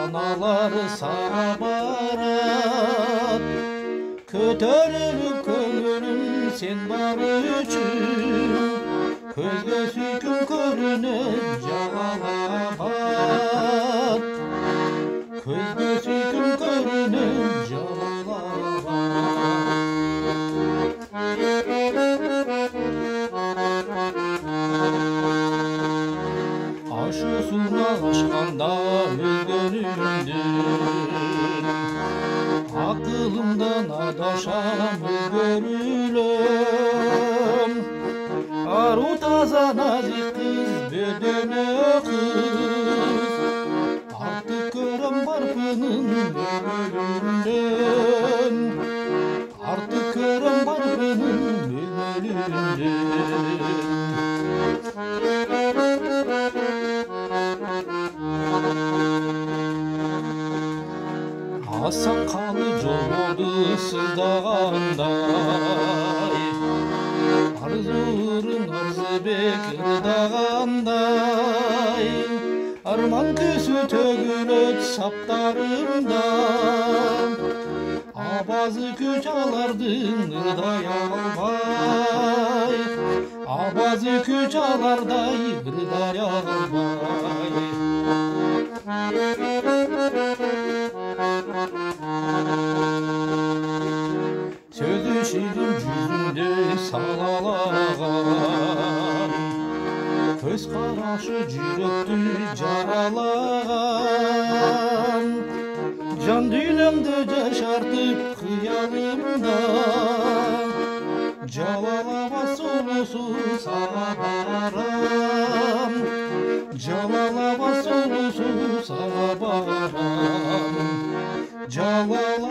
саналары саға барат. Көтеріліп көңілім сен бар үшін, көзге сүйкім көрініп жалалабат. Көзге сүйкім көрініп жалалабат. Ашу суға ашқанда өзгерілдім, ақылымдан адашам өзгерілім. Ару таза назик қыз, бөдене қыз, артық көрім бар күнін өлмелінден, артық көрім бар күнін өлмелінден. Сақалы жолды сыздағандай, арзурын арзыбек ырдағандай, арман көсі төгілет саптарында, абазы көч алардың ырдай албай, абазы көч алардай ырдай албай. Sözü şirin yüzünde salalagan, göz qaraşı yürekti jaralagan, can dünyamda yaşartıp kıyalımda, Jalalabad solusu sağa baram, Jalalabad solusu sağa baram, Jalalabad